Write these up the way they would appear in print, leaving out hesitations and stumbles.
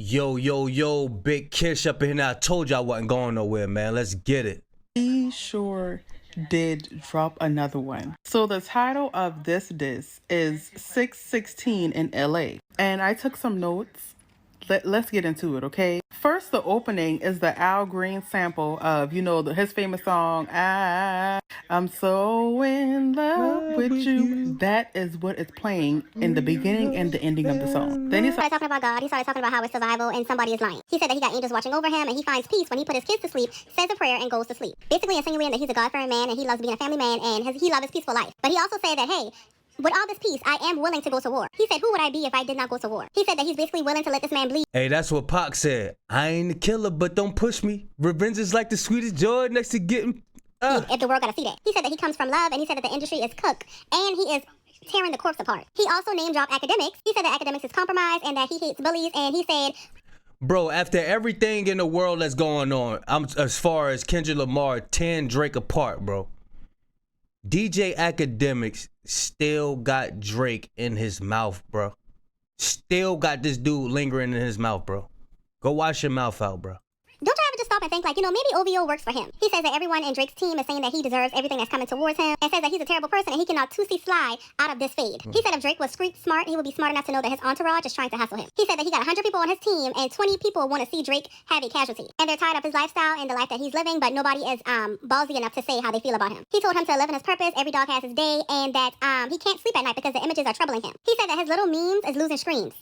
Yo, yo, yo, Big Kish up in here. I told you I wasn't going nowhere, man. Let's get it. He sure did drop another one. So the title of this disc is 616 in LA. And I took some notes. Let's get into it, okay? First, the opening is the Al Green sample of, his famous song, I'm so in love with you. That is what is playing in the beginning and the ending of the song. Then he started talking about God. He started talking about how it's survival and somebody is lying. He said that he got angels watching over him and he finds peace when he put his kids to sleep, says a prayer, and goes to sleep. Basically insinuating that he's a God-fearing man and he loves being a family man and he loves his peaceful life. But he also said that, hey, with all this peace, I am willing to go to war. He said, who would I be if I did not go to war? He said that he's basically willing to let this man bleed. Hey, that's what Pac said. I ain't the killer, but don't push me. Revenge is like the sweetest joy next to getting... If the world gotta see that. He said that he comes from love and he said that the industry is cooked and he is tearing the corpse apart. He also name dropped academics. He said that academics is compromised and that he hates bullies, and he said, bro, after everything in the world that's going on, I'm as far as Kendrick Lamar tearing Drake apart, bro. DJ Academics still got Drake in his mouth, bro. Still got this dude lingering in his mouth, bro. Go wash your mouth out, bro. don't you ever just stop and think, maybe OVO works for him? He says that everyone in Drake's team is saying that he deserves everything that's coming towards him, and says that he's a terrible person and he cannot 2C slide out of this fade. He said if Drake was street smart, he would be smart enough to know that his entourage is trying to hustle him. He said that he got 100 people on his team and 20 people want to see Drake have a casualty. And they're tired of his lifestyle and the life that he's living, but nobody is ballsy enough to say how they feel about him. He told him to live in his purpose, every dog has his day, and that he can't sleep at night because the images are troubling him. He said that his little memes is losing screens.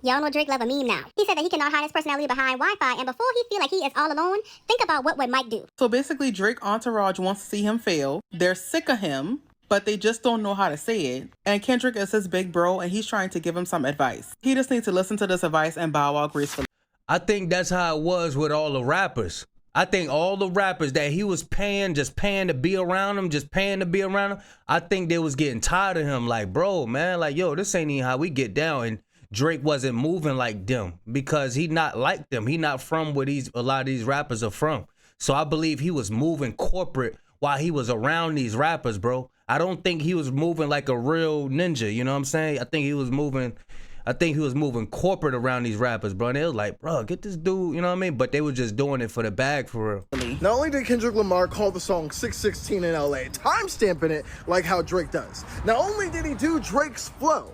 Y'all know Drake love a meme now. He said that he cannot hide his personality behind Wi-Fi, and before he feel like he is all alone, think about what would Mike do. So basically, Drake entourage wants to see him fail. They're sick of him, but they just don't know how to say it. And Kendrick is his big bro, and he's trying to give him some advice. He just needs to listen to this advice and bow out gracefully. I think that's how it was with all the rappers. I think all the rappers that he was paying to be around him, I think they was getting tired of him. Like, bro, man, like, yo, this ain't even how we get down. And Drake wasn't moving like them because he not like them. He not from where a lot of these rappers are from. So I believe he was moving corporate while he was around these rappers, bro. I don't think he was moving like a real ninja, you know what I'm saying? I think he was moving corporate around these rappers, bro. And they was like, bro, get this dude, you know what I mean? But they were just doing it for the bag, for real. Not only did Kendrick Lamar call the song 616 in LA, timestamping it like how Drake does. Not only did he do Drake's flow,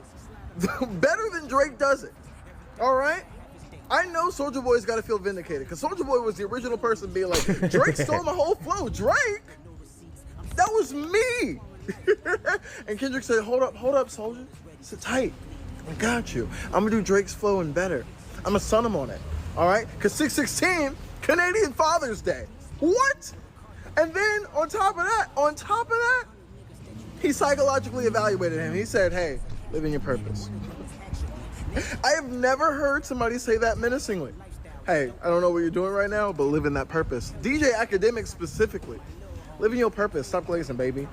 better than Drake does it. All right? I know Soulja Boy's got to feel vindicated because Soulja Boy was the original person being like, Drake stole my whole flow. Drake? That was me. And Kendrick said, hold up, Soulja. Sit tight. I got you. I'm going to do Drake's flow and better. I'm going to sun him on it. All right? Because 616, Canadian Father's Day. What? And then on top of that, he psychologically evaluated him. He said, hey, live in your purpose. I have never heard somebody say that menacingly. Hey, I don't know what you're doing right now, but live in that purpose. DJ Academics specifically. Live in your purpose. Stop glazing, baby.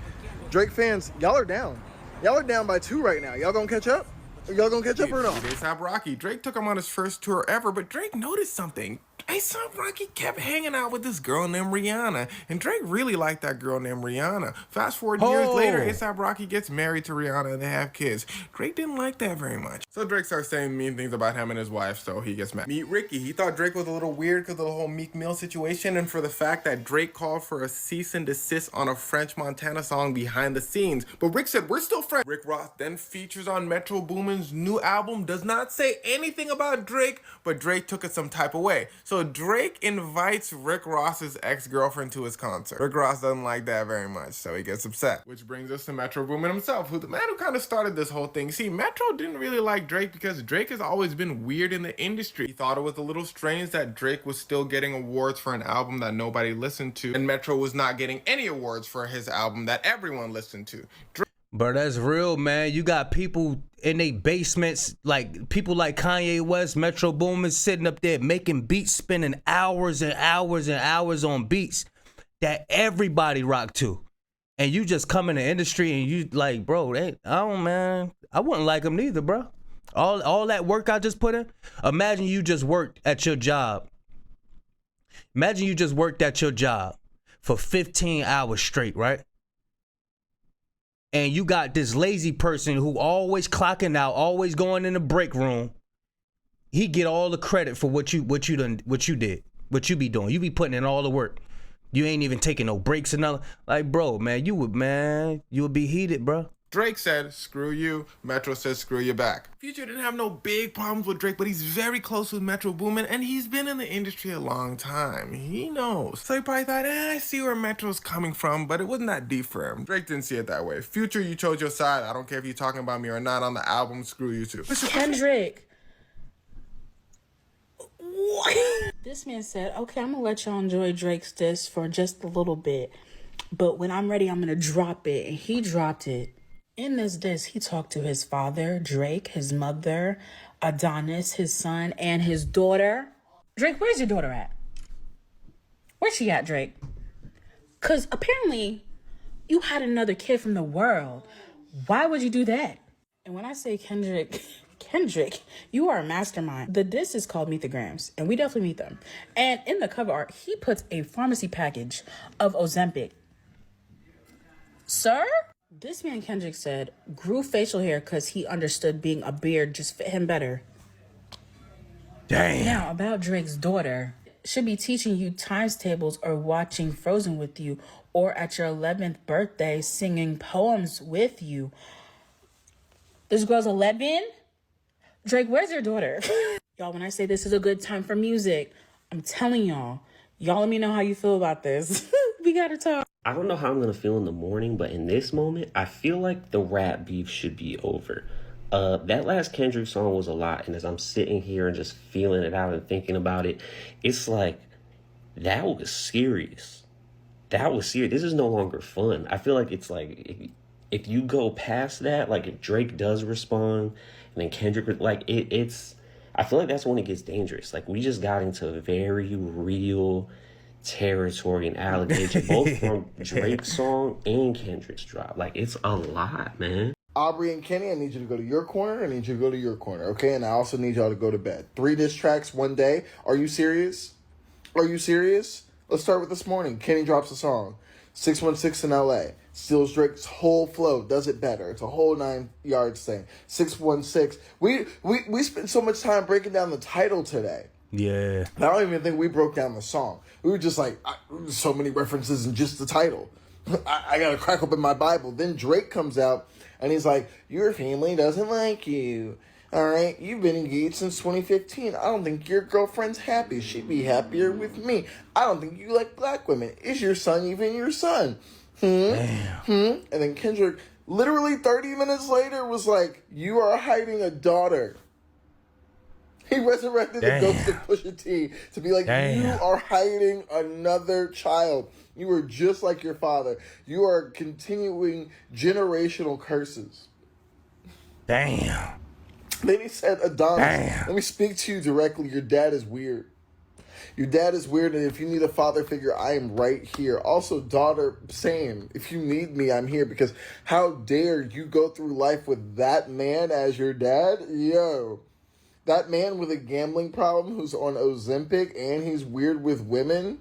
Drake fans, y'all are down. Y'all are down by 2 right now. Y'all gonna catch up? Y'all gonna catch up or no? A$AP Rocky. Drake took him on his first tour ever, but Drake noticed something. A$AP Rocky kept hanging out with this girl named Rihanna, and Drake really liked that girl named Rihanna. Fast forward years later, A$AP Rocky gets married to Rihanna and they have kids. Drake didn't like that very much. So Drake starts saying mean things about him and his wife, so he gets mad. Meet Ricky. He thought Drake was a little weird because of the whole Meek Mill situation and for the fact that Drake called for a cease and desist on a French Montana song behind the scenes. But Rick said, we're still friends. Rick Ross then features on Metro Boomin's new album, does not say anything about Drake, but Drake took it some type of way. So Drake invites Rick Ross's ex-girlfriend to his concert. Rick Ross doesn't like that very much, so he gets upset. Which brings us to Metro Boomin himself, who the man who kind of started this whole thing. See, Metro didn't really like Drake because Drake has always been weird in the industry. He thought it was a little strange that Drake was still getting awards for an album that nobody listened to, and Metro was not getting any awards for his album that everyone listened to. Bro, that's real, man. You got people in their basements, like people like Kanye West, Metro Boomin sitting up there making beats, spending hours and hours and hours on beats that everybody rock to. And you just come in the industry and you like, bro, I wouldn't like them neither, bro. All that work I just put in. Imagine you just worked at your job. Imagine you just worked at your job for 15 hours straight, right? And you got this lazy person who always clocking out, always going in the break room. he get all the credit for what you did, what you be doing. You be putting in all the work. You ain't even taking no breaks or nothing. Like, bro, man, you would be heated, bro. Drake said, screw you. Metro said, screw you back. Future didn't have no big problems with Drake, but he's very close with Metro Boomin, and he's been in the industry a long time. He knows. So he probably thought, I see where Metro's coming from, but it wasn't that deep for him. Drake didn't see it that way. Future, you chose your side. I don't care if you're talking about me or not on the album. Screw you too. Kendrick. What? This man said, okay, I'm gonna let y'all enjoy Drake's diss for just a little bit, but when I'm ready, I'm gonna drop it. And he dropped it. In this diss, he talked to his father, Drake, his mother, Adonis, his son, and his daughter. Drake, where's your daughter at? Where's she at, Drake? Because apparently you had another kid from the world. Why would you do that? And when I say Kendrick, you are a mastermind. The diss is called Meet the Grams, and we definitely meet them. And in the cover art, he puts a pharmacy package of Ozempic. Sir? This man Kendrick said grew facial hair because he understood being a beard just fit him better. Damn. Now, about Drake's daughter, should be teaching you times tables or watching Frozen with you, or at your 11th birthday singing poems with you. This girl's 11? Drake, where's your daughter? Y'all, when I say this is a good time for music, I'm telling y'all let me know how you feel about this. We gotta talk. I don't know how I'm going to feel in the morning, but in this moment, I feel like the rap beef should be over. That last Kendrick song was a lot, and as I'm sitting here and just feeling it out and thinking about it, it's like, that was serious. This is no longer fun. I feel like it's like, if you go past that, like if Drake does respond, and then Kendrick, like I feel like that's when it gets dangerous. Like we just got into a very real territory and allegation, both from Drake's song and Kendrick's drop. Like it's a lot, man. Aubrey and Kenny, I need you to go to your corner. I need you to go to your corner, okay? And I also need y'all to go to bed. 3 diss tracks one day. Are you serious? Let's start with this morning. Kenny drops a song. 616 in LA. Steals Drake's whole flow. Does it better. It's a whole 9 yards thing. 616. We spent so much time breaking down the title today. Yeah. I don't even think we broke down the song. We were just like, so many references in just the title. I gotta crack open my Bible. Then Drake comes out and he's like, your family doesn't like you. All right, you've been engaged since 2015. I don't think your girlfriend's happy. She'd be happier with me. I don't think you like black women. Is your son even your son? Damn. And then Kendrick, literally 30 minutes later, was like, you are hiding a daughter. He resurrected the ghost of Pusha T to be like, you are hiding another child. You are just like your father. You are continuing generational curses. Damn. Then he said, Adonis, let me speak to you directly. Your dad is weird. Your dad is weird, and if you need a father figure, I am right here. Also, daughter, same. If you need me, I'm here, because how dare you go through life with that man as your dad? Yo. That man with a gambling problem who's on Ozempic and he's weird with women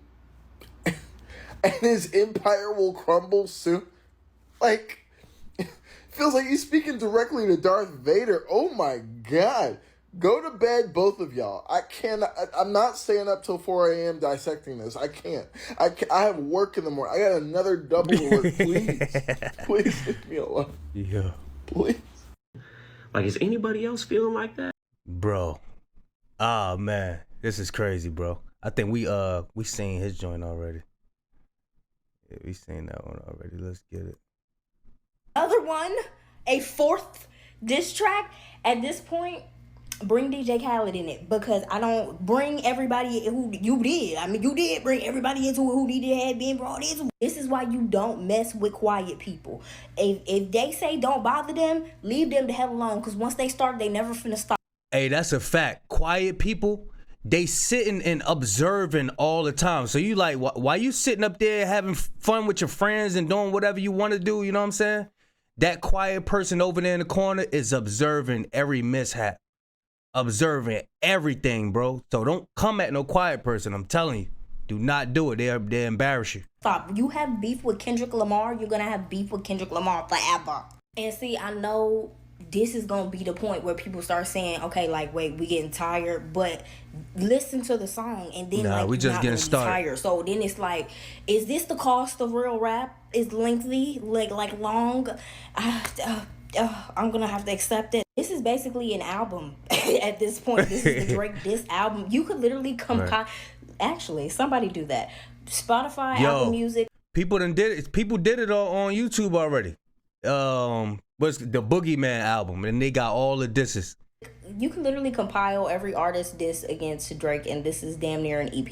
and his empire will crumble soon. Like, feels like he's speaking directly to Darth Vader. Oh my God. Go to bed, both of y'all. I'm not staying up till 4 a.m. dissecting this. I can't. I have work in the morning. I got another double work. Please. Please leave me alone. Yeah. Please. Like, is anybody else feeling like that? Bro. Ah, man. This is crazy, bro. I think we seen his joint already. Yeah, we seen that one already. Let's get it. Other one, a 4th diss track. At this point, bring DJ Khaled in it, because I don't bring everybody who you did. I mean, you did bring everybody into it who needed had been brought into. This is why you don't mess with quiet people. If they say don't bother them, leave them the hell alone, because once they start, they never finna stop. Hey, that's a fact. Quiet people, they sitting and observing all the time. So you like, why you sitting up there having fun with your friends and doing whatever you want to do, you know what I'm saying? That quiet person over there in the corner is observing every mishap. Observing everything, bro. So don't come at no quiet person. I'm telling you. Do not do it. They embarrass you. Stop. You have beef with Kendrick Lamar, you're going to have beef with Kendrick Lamar forever. And see, I know this is gonna be the point where people start saying, okay, like, wait, we getting tired, but listen to the song and then like we you're just not getting really started. tired. So then it's like, is this the cost of real rap? Is lengthy, like long? I'm gonna have to accept it. This is basically an album at this point. This is the Drake diss album. You could literally compile. Actually, somebody do that. Spotify, Apple Music. People did it on YouTube already. What's the Boogeyman album, and they got all the disses. You can literally compile every artist diss against Drake, and this is damn near an EP.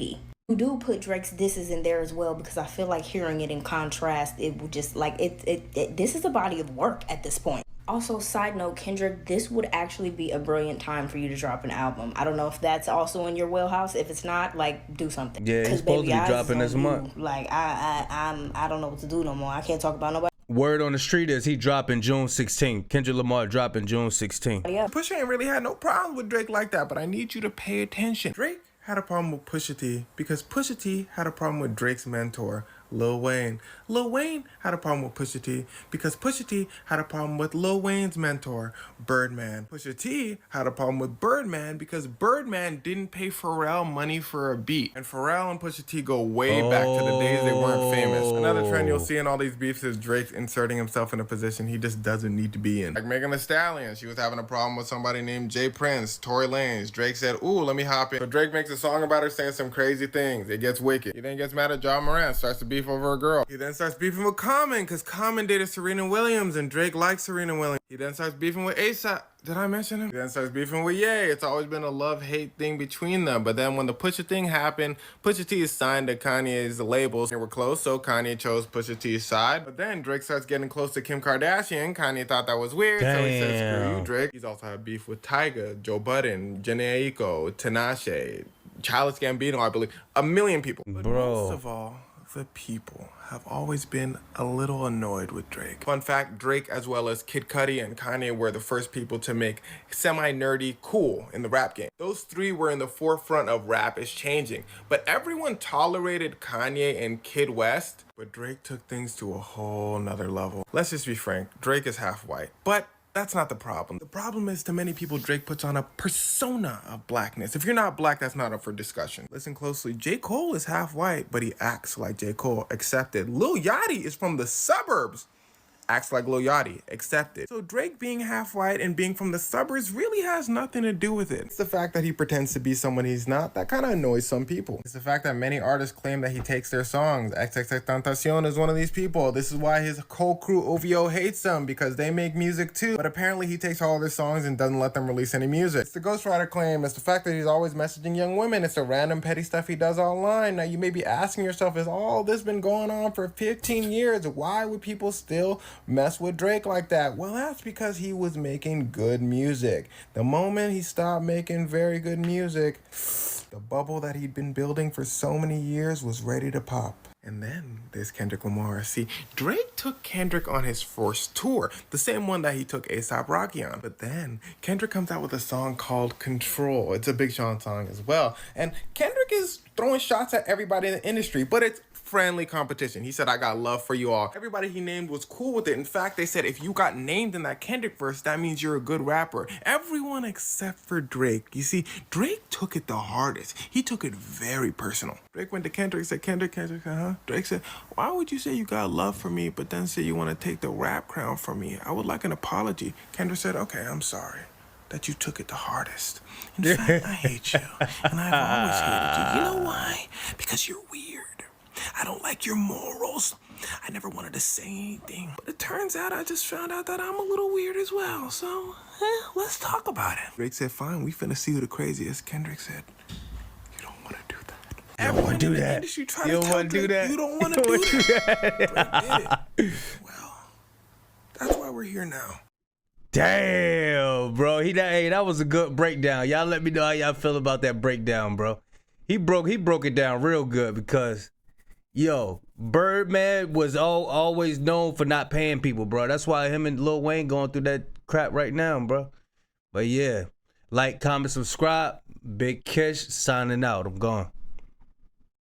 You do put Drake's disses in there as well, because I feel like hearing it in contrast, it would just like this is a body of work at this point. Also, side note, Kendrick, this would actually be a brilliant time for you to drop an album. I don't know if that's also in your wheelhouse. If it's not, like, do something. Yeah, he's supposed to be dropping this month. Like, I don't know what to do no more. I can't talk about nobody. Word on the street is he dropping June 16th. Kendrick Lamar dropping June 16th. Yeah. Pusha ain't really had no problem with Drake like that, but I need you to pay attention. Drake had a problem with Pusha T because Pusha T had a problem with Drake's mentor, Lil Wayne. Lil Wayne had a problem with Pusha T because Pusha T had a problem with Lil Wayne's mentor, Birdman. Pusha T had a problem with Birdman because Birdman didn't pay Pharrell money for a beat. And Pharrell and Pusha T go way back to the days they weren't famous. Another trend you'll see in all these beefs is Drake inserting himself in a position he just doesn't need to be in. Like Megan Thee Stallion, she was having a problem with somebody named Jay Prince, Tory Lanez. Drake said, ooh, let me hop in. So Drake makes a song about her saying some crazy things. It gets wicked. He then gets mad at Ja Morant, starts to beef over a girl. He then starts beefing with Common because Common dated Serena Williams and Drake likes Serena Williams. He then starts beefing with ASAP. Did I mention him? He then starts beefing with Ye. It's always been a love-hate thing between them. But then when the Pusha thing happened, Pusha T is signed to Kanye's labels. They were close, so Kanye chose Pusha T's side. But then Drake starts getting close to Kim Kardashian. Kanye thought that was weird, so he said, screw you, Drake. He's also had beef with Tyga, Joe Budden, Jhené Aiko, Tinashe, Childish Gambino, I believe. A million people. But most of all, the people have always been a little annoyed with Drake. Fun fact, Drake as well as Kid Cudi and Kanye were the first people to make semi-nerdy cool in the rap game. Those three were in the forefront of rap is changing, but everyone tolerated Kanye and Kid West, but Drake took things to a whole nother level. Let's just be frank, Drake is half white, but that's not the problem. The problem is to many people, Drake puts on a persona of blackness. If you're not black, that's not up for discussion. Listen closely. J. Cole is half white, but he acts like J. Cole. Accepted. Lil Yachty is from the suburbs. Acts like Lil Yachty. Accepted. So Drake being half white and being from the suburbs really has nothing to do with it. It's the fact that he pretends to be someone he's not that kind of annoys some people. It's the fact that many artists claim that he takes their songs. XXXTentacion is one of these people. This is why his whole crew OVO hates him, because they make music too. But apparently he takes all their songs and doesn't let them release any music. It's the ghostwriter claim. It's the fact that he's always messaging young women. It's the random petty stuff he does online. Now you may be asking yourself, has all this been going on for 15 years? Why would people still mess with Drake like that? Well, that's because he was making good music. The moment he stopped making very good music, the bubble that he'd been building for so many years was ready to pop. And then there's Kendrick Lamar. See, Drake took Kendrick on his first tour, the same one that he took A$AP Rocky on. But then Kendrick comes out with a song called Control. It's a Big Sean song as well. And Kendrick is throwing shots at everybody in the industry, but it's friendly competition. He said, I got love for you all. Everybody he named was cool with it. In fact, they said, if you got named in that Kendrick verse, that means you're a good rapper. Everyone except for Drake. You see, Drake took it the hardest. He took it very personal. Drake went to Kendrick, said, Kendrick, uh-huh. Drake said, why would you say you got love for me, but then say you want to take the rap crown from me? I would like an apology. Kendrick said, okay, I'm sorry that you took it the hardest. In fact, I hate you, and I've always hated you. You know why? Because you're weird. I don't like your morals. I never wanted to say anything. But it turns out I just found out that I'm a little weird as well. So, let's talk about it. Drake said, fine, we finna see who the craziest. Kendrick said, you don't want to do that. You don't want to do that. You don't want to do that. You don't want to do that. Drake did it. Well, that's why we're here now. Damn, bro. Hey, that was a good breakdown. Y'all let me know how y'all feel about that breakdown, bro. He broke it down real good because, yo, Birdman was always known for not paying people, bro. That's why him and Lil Wayne going through that crap right now, bro. But yeah, like, comment, subscribe. Big Kish signing out. I'm gone.